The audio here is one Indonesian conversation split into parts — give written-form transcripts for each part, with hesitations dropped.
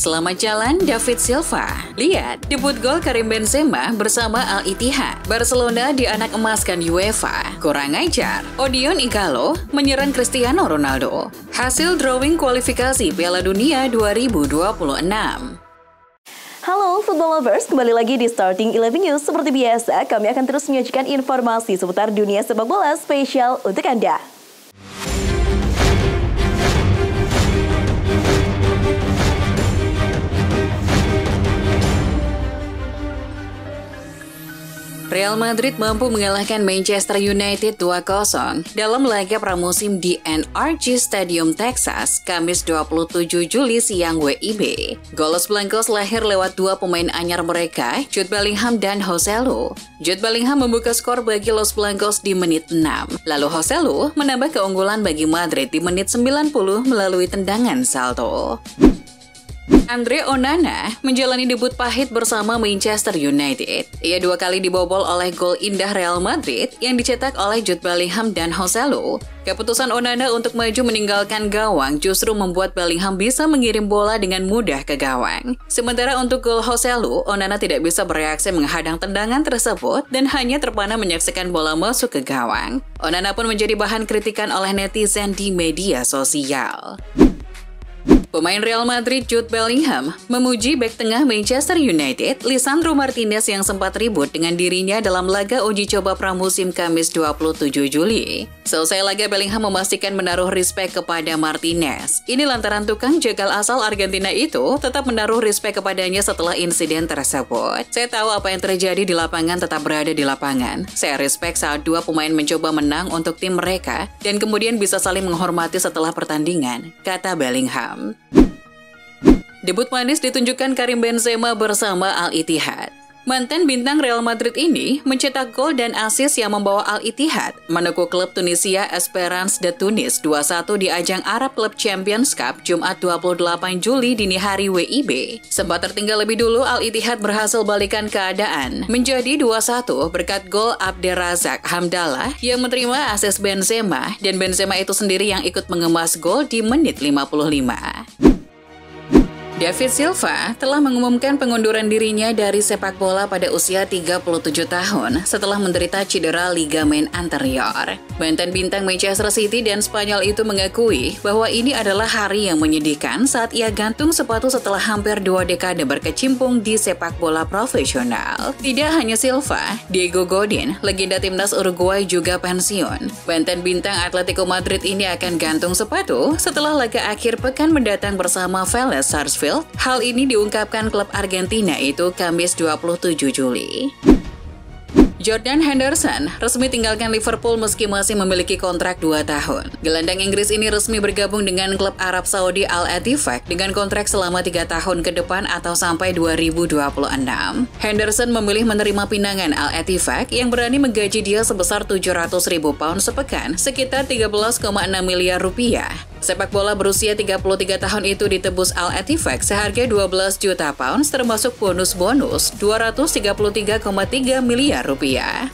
Selamat jalan David Silva. Lihat, debut gol Karim Benzema bersama Al-Ittihad. Barcelona dianak emaskan UEFA. Kurang ajar. Odion Igalo menyerang Cristiano Ronaldo. Hasil drawing kualifikasi Piala Dunia 2026. Halo Football Lovers, kembali lagi di Starting 11 News. Seperti biasa, kami akan terus menyajikan informasi seputar dunia sepak bola spesial untuk Anda. Real Madrid mampu mengalahkan Manchester United 2-0 dalam laga pramusim di NRG Stadium, Texas, Kamis 27 Juli siang WIB. Gol Los Blancos lahir lewat dua pemain anyar mereka, Jude Bellingham dan Joselu. Jude Bellingham membuka skor bagi Los Blancos di menit 6. Lalu Joselu menambah keunggulan bagi Madrid di menit 90 melalui tendangan salto. Andre Onana menjalani debut pahit bersama Manchester United. Ia dua kali dibobol oleh gol indah Real Madrid yang dicetak oleh Jude Bellingham dan Joselu. Keputusan Onana untuk maju meninggalkan gawang justru membuat Bellingham bisa mengirim bola dengan mudah ke gawang. Sementara untuk gol Joselu, Onana tidak bisa bereaksi menghadang tendangan tersebut dan hanya terpana menyaksikan bola masuk ke gawang. Onana pun menjadi bahan kritikan oleh netizen di media sosial. Pemain Real Madrid Jude Bellingham memuji bek tengah Manchester United, Lisandro Martinez yang sempat ribut dengan dirinya dalam laga uji coba pramusim Kamis 27 Juli. Selesai laga, Bellingham memastikan menaruh respek kepada Martinez. Ini lantaran tukang jagal asal Argentina itu tetap menaruh respek kepadanya setelah insiden tersebut. Saya tahu apa yang terjadi di lapangan tetap berada di lapangan. Saya respek saat dua pemain mencoba menang untuk tim mereka dan kemudian bisa saling menghormati setelah pertandingan, kata Bellingham. Debut manis ditunjukkan Karim Benzema bersama Al-Ittihad. Mantan bintang Real Madrid ini mencetak gol dan assist yang membawa Al-Ittihad menekuk klub Tunisia Esperance de Tunis 2-1 di ajang Arab Club Champions Cup Jumat 28 Juli dini hari WIB. Sempat tertinggal lebih dulu, Al-Ittihad berhasil balikan keadaan menjadi 2-1 berkat gol Abderrazak Hamdallah yang menerima assist Benzema, dan Benzema itu sendiri yang ikut mengemas gol di menit 55. David Silva telah mengumumkan pengunduran dirinya dari sepak bola pada usia 37 tahun setelah menderita cedera ligamen anterior. Mantan bintang Manchester City dan Spanyol itu mengakui bahwa ini adalah hari yang menyedihkan saat ia gantung sepatu setelah hampir 2 dekade berkecimpung di sepak bola profesional. Tidak hanya Silva, Diego Godin, legenda timnas Uruguay juga pensiun. Mantan bintang Atletico Madrid ini akan gantung sepatu setelah laga akhir pekan mendatang bersama Vélez Sarsfield. Hal ini diungkapkan klub Argentina itu Kamis 27 Juli. Jordan Henderson resmi tinggalkan Liverpool meski masih memiliki kontrak 2 tahun. Gelandang Inggris ini resmi bergabung dengan klub Arab Saudi Al-Ettifaq dengan kontrak selama 3 tahun ke depan atau sampai 2026. Henderson memilih menerima pinangan Al-Ettifaq yang berani menggaji dia sebesar 700.000 pound sepekan, sekitar 13,6 miliar rupiah. Sepak bola berusia 33 tahun itu ditebus Al-Ettifaq seharga 12 juta pounds termasuk bonus-bonus 233,3 miliar rupiah.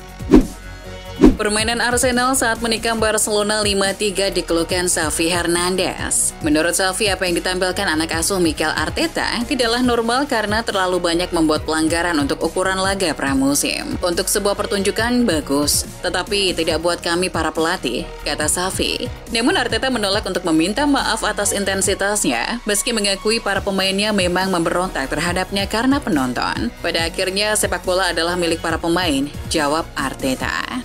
Permainan Arsenal saat menikam Barcelona 5-3 dikeluhkan Xavi Hernandez. Menurut Xavi, apa yang ditampilkan anak asuh Mikel Arteta tidaklah normal karena terlalu banyak membuat pelanggaran untuk ukuran laga pramusim. Untuk sebuah pertunjukan bagus, tetapi tidak buat kami para pelatih, kata Xavi. Namun Arteta menolak untuk meminta maaf atas intensitasnya, meski mengakui para pemainnya memang memberontak terhadapnya karena penonton. Pada akhirnya sepak bola adalah milik para pemain, jawab Arteta.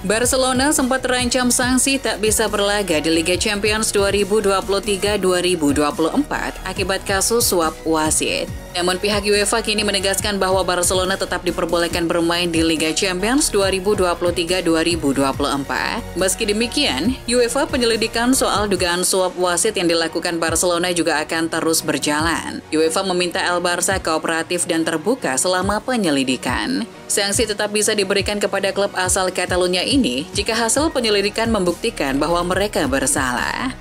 Barcelona sempat terancam sanksi tak bisa berlaga di Liga Champions 2023-2024 akibat kasus suap wasit. Namun pihak UEFA kini menegaskan bahwa Barcelona tetap diperbolehkan bermain di Liga Champions 2023-2024. Meski demikian, UEFA penyelidikan soal dugaan suap wasit yang dilakukan Barcelona juga akan terus berjalan. UEFA meminta El Barça kooperatif dan terbuka selama penyelidikan. Sanksi tetap bisa diberikan kepada klub asal Catalunya ini jika hasil penyelidikan membuktikan bahwa mereka bersalah.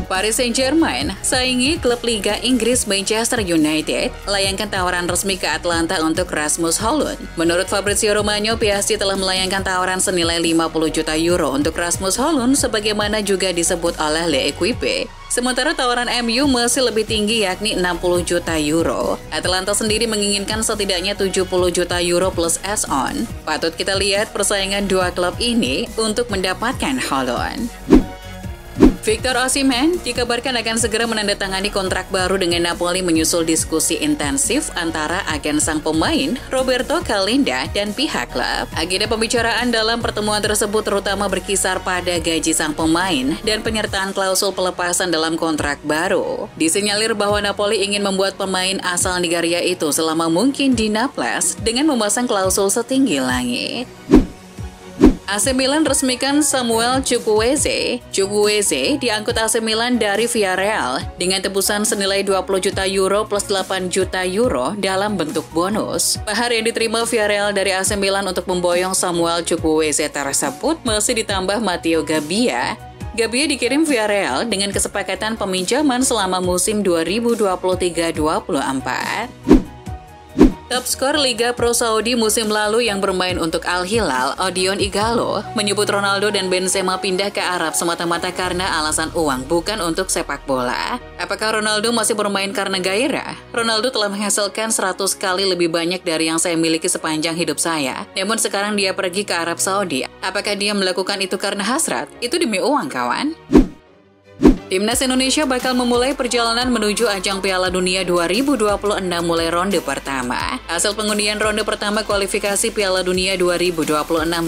Paris Saint-Germain saingi klub Liga Inggris Manchester United layangkan tawaran resmi ke Atlanta untuk Rasmus Højlund. Menurut Fabrizio Romano, PSG telah melayangkan tawaran senilai 50 juta euro untuk Rasmus Højlund sebagaimana juga disebut oleh L'Equipe. Sementara tawaran MU masih lebih tinggi yakni 60 juta euro. Atlanta sendiri menginginkan setidaknya 70 juta euro plus add-on. Patut kita lihat persaingan dua klub ini untuk mendapatkan Højlund. Victor Osimhen dikabarkan akan segera menandatangani kontrak baru dengan Napoli menyusul diskusi intensif antara agen sang pemain Roberto Calenda dan pihak klub. Agenda pembicaraan dalam pertemuan tersebut terutama berkisar pada gaji sang pemain dan penyertaan klausul pelepasan dalam kontrak baru. Disinyalir bahwa Napoli ingin membuat pemain asal Nigeria itu selama mungkin di Naples dengan memasang klausul setinggi langit. AC Milan resmikan Samuel Chukwueze. Chukwueze diangkut AC Milan dari Villarreal dengan tebusan senilai 20 juta euro plus 8 juta euro dalam bentuk bonus. Mahar yang diterima Villarreal dari AC Milan untuk memboyong Samuel Chukwueze tersebut masih ditambah Matteo Gabbia. Gabbia dikirim Villarreal dengan kesepakatan peminjaman selama musim 2023-24. Top skor Liga Pro Saudi musim lalu yang bermain untuk Al Hilal, Odion Igalo, menyebut Ronaldo dan Benzema pindah ke Arab semata-mata karena alasan uang, bukan untuk sepak bola. Apakah Ronaldo masih bermain karena gairah? Ronaldo telah menghasilkan 100 kali lebih banyak dari yang saya miliki sepanjang hidup saya. Namun sekarang dia pergi ke Arab Saudi. Apakah dia melakukan itu karena hasrat? Itu demi uang, kawan. Timnas Indonesia bakal memulai perjalanan menuju ajang Piala Dunia 2026 mulai ronde pertama. Hasil pengundian ronde pertama kualifikasi Piala Dunia 2026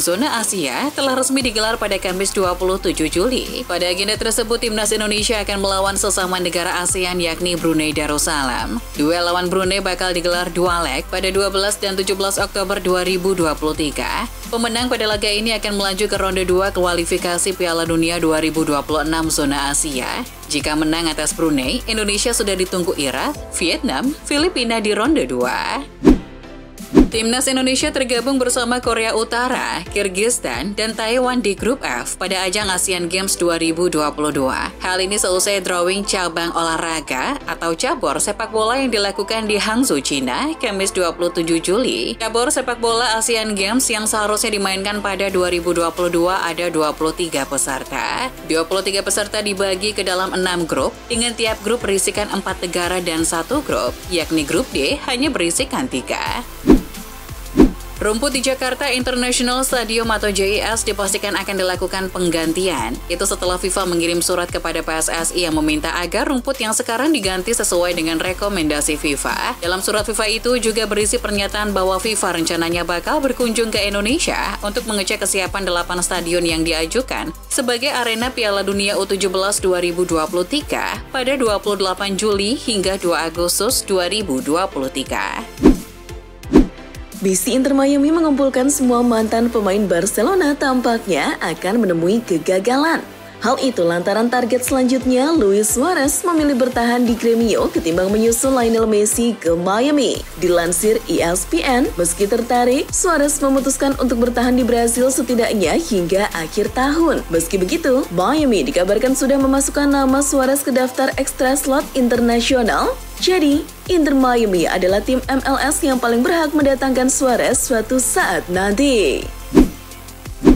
zona Asia telah resmi digelar pada Kamis 27 Juli. Pada agenda tersebut, Timnas Indonesia akan melawan sesama negara ASEAN yakni Brunei Darussalam. Duel lawan Brunei bakal digelar dua leg pada 12 dan 17 Oktober 2023. Pemenang pada laga ini akan melaju ke ronde 2 kualifikasi Piala Dunia 2026 zona Asia. Jika menang atas Brunei, Indonesia sudah ditunggu Irak, Vietnam, Filipina di ronde 2. Timnas Indonesia tergabung bersama Korea Utara, Kyrgyzstan, dan Taiwan di grup F pada ajang Asian Games 2022. Hal ini seusai drawing cabang olahraga atau cabur sepak bola yang dilakukan di Hangzhou, China, Kamis 27 Juli. Cabur sepak bola Asian Games yang seharusnya dimainkan pada 2022 ada 23 peserta. 23 peserta dibagi ke dalam 6 grup, dengan tiap grup berisikan 4 negara dan 1 grup, yakni grup D hanya berisikan 3. Rumput di Jakarta International Stadium atau JIS dipastikan akan dilakukan penggantian. Itu setelah FIFA mengirim surat kepada PSSI yang meminta agar rumput yang sekarang diganti sesuai dengan rekomendasi FIFA. Dalam surat FIFA itu juga berisi pernyataan bahwa FIFA rencananya bakal berkunjung ke Indonesia untuk mengecek kesiapan 8 stadion yang diajukan sebagai arena Piala Dunia U17 2023 pada 28 Juli hingga 2 Agustus 2023. BC Inter Miami mengumpulkan semua mantan pemain Barcelona tampaknya akan menemui kegagalan. Hal itu lantaran target selanjutnya Luis Suarez memilih bertahan di Gremio ketimbang menyusul Lionel Messi ke Miami. Dilansir ESPN, meski tertarik, Suarez memutuskan untuk bertahan di Brasil setidaknya hingga akhir tahun. Meski begitu, Miami dikabarkan sudah memasukkan nama Suarez ke daftar ekstra slot internasional. Jadi, Inter Miami adalah tim MLS yang paling berhak mendatangkan Suarez suatu saat nanti.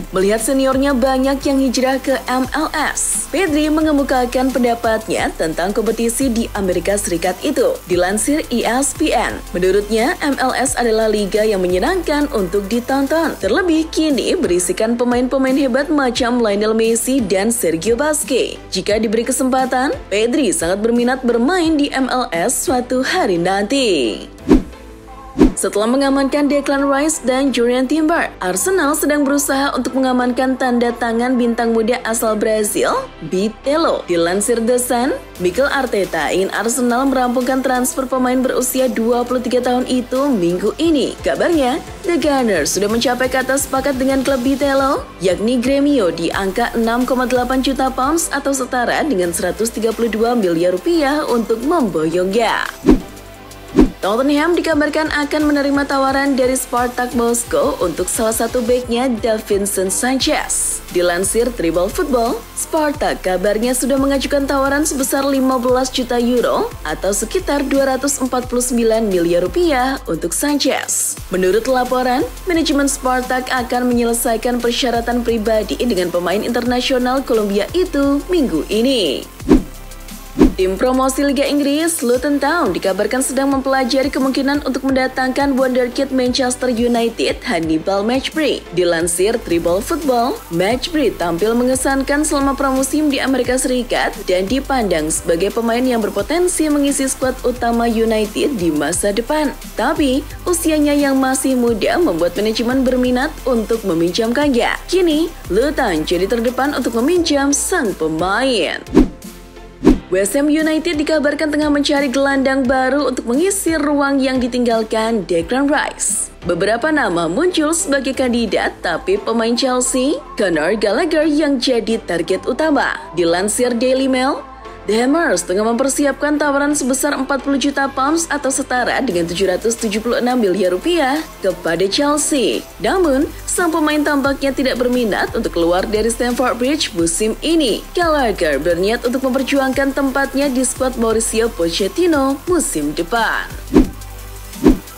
Melihat seniornya banyak yang hijrah ke MLS, Pedri mengemukakan pendapatnya tentang kompetisi di Amerika Serikat itu. Dilansir ESPN, menurutnya MLS adalah liga yang menyenangkan untuk ditonton. Terlebih kini berisikan pemain-pemain hebat macam Lionel Messi dan Sergio Busquets. Jika diberi kesempatan, Pedri sangat berminat bermain di MLS suatu hari nanti. Setelah mengamankan Declan Rice dan Jurriën Timber, Arsenal sedang berusaha untuk mengamankan tanda tangan bintang muda asal Brazil, Bitelo. Dilansir The Sun, Mikel Arteta ingin Arsenal merampungkan transfer pemain berusia 23 tahun itu minggu ini. Kabarnya, The Gunners sudah mencapai kata sepakat dengan klub Bitelo, yakni Gremio di angka 6,8 juta pounds atau setara dengan 132 miliar rupiah untuk memboyongnya. Tottenham dikabarkan akan menerima tawaran dari Spartak Moskow untuk salah satu beknya Davinson Sanchez. Dilansir Tribal Football, Spartak kabarnya sudah mengajukan tawaran sebesar 15 juta euro atau sekitar 249 miliar rupiah untuk Sanchez. Menurut laporan, manajemen Spartak akan menyelesaikan persyaratan pribadi dengan pemain internasional Kolombia itu minggu ini. Tim promosi Liga Inggris, Luton Town, dikabarkan sedang mempelajari kemungkinan untuk mendatangkan wonderkid Manchester United, Hannibal Mejbri. Dilansir Tribal Football, Mejbri tampil mengesankan selama pramusim di Amerika Serikat dan dipandang sebagai pemain yang berpotensi mengisi skuad utama United di masa depan. Tapi, usianya yang masih muda membuat manajemen berminat untuk meminjamkannya. Kini, Luton jadi terdepan untuk meminjam sang pemain. West Ham United dikabarkan tengah mencari gelandang baru untuk mengisi ruang yang ditinggalkan Declan Rice. Beberapa nama muncul sebagai kandidat, tapi pemain Chelsea, Conor Gallagher yang jadi target utama. Dilansir Daily Mail, The Hammers tengah mempersiapkan tawaran sebesar 40 juta pounds atau setara dengan 776 miliar rupiah kepada Chelsea. Namun, sang pemain tampaknya tidak berminat untuk keluar dari Stamford Bridge musim ini. Gallagher berniat untuk memperjuangkan tempatnya di skuad Mauricio Pochettino musim depan.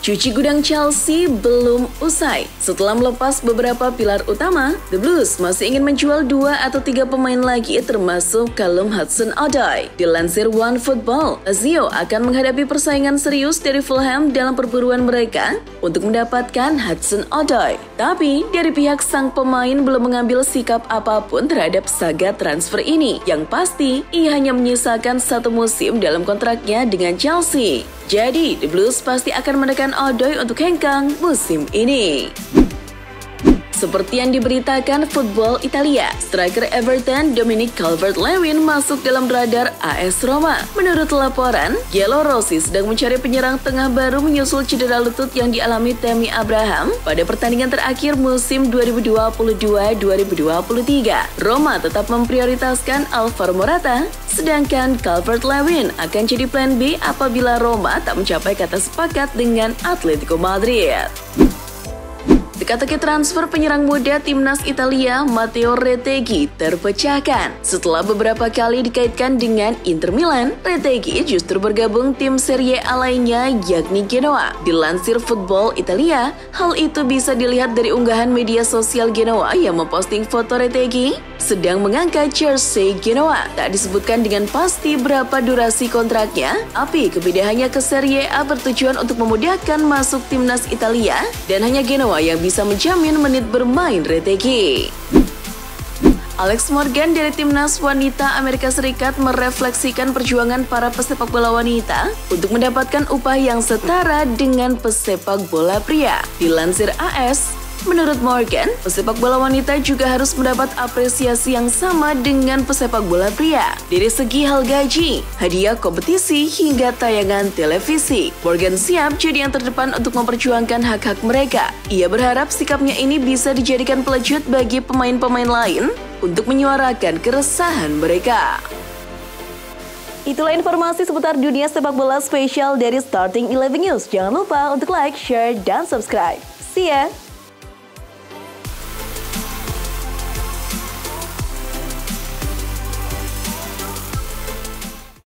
Cuci gudang Chelsea belum usai. Setelah melepas beberapa pilar utama, The Blues masih ingin menjual 2 atau 3 pemain lagi termasuk Callum Hudson-Odoi. Dilansir OneFootball, Lazio akan menghadapi persaingan serius dari Fulham dalam perburuan mereka untuk mendapatkan Hudson-Odoi. Tapi, dari pihak sang pemain belum mengambil sikap apapun terhadap saga transfer ini. Yang pasti, ia hanya menyisakan 1 musim dalam kontraknya dengan Chelsea. Jadi, The Blues pasti akan menekan Odoi untuk hengkang musim ini. Seperti yang diberitakan Football Italia, striker Everton Dominic Calvert-Lewin masuk dalam radar AS Roma. Menurut laporan, Giallorossi sedang mencari penyerang tengah baru menyusul cedera lutut yang dialami Tammy Abraham pada pertandingan terakhir musim 2022-2023. Roma tetap memprioritaskan Alvaro Morata, sedangkan Calvert-Lewin akan jadi plan B apabila Roma tak mencapai kata sepakat dengan Atletico Madrid. Teka-teki transfer penyerang muda timnas Italia Matteo Retegui terpecahkan. Setelah beberapa kali dikaitkan dengan Inter Milan, Retegui justru bergabung tim Serie A lainnya yakni Genoa. Dilansir Football Italia, hal itu bisa dilihat dari unggahan media sosial Genoa yang memposting foto Retegui sedang mengangkat jersey Genoa. Tak disebutkan dengan pasti berapa durasi kontraknya, tapi kepindahannya ke Serie A bertujuan untuk memudahkan masuk timnas Italia dan hanya Genoa yang bisa menjamin menit bermain Retegui. Alex Morgan dari timnas wanita Amerika Serikat merefleksikan perjuangan para pesepak bola wanita untuk mendapatkan upah yang setara dengan pesepak bola pria. Dilansir AS, menurut Morgan, pesepak bola wanita juga harus mendapat apresiasi yang sama dengan pesepak bola pria. Dari segi hal gaji, hadiah kompetisi hingga tayangan televisi, Morgan siap jadi yang terdepan untuk memperjuangkan hak-hak mereka. Ia berharap sikapnya ini bisa dijadikan pelejut bagi pemain-pemain lain untuk menyuarakan keresahan mereka. Itulah informasi seputar dunia sepak bola spesial dari Starting 11 News. Jangan lupa untuk like, share, dan subscribe. See ya!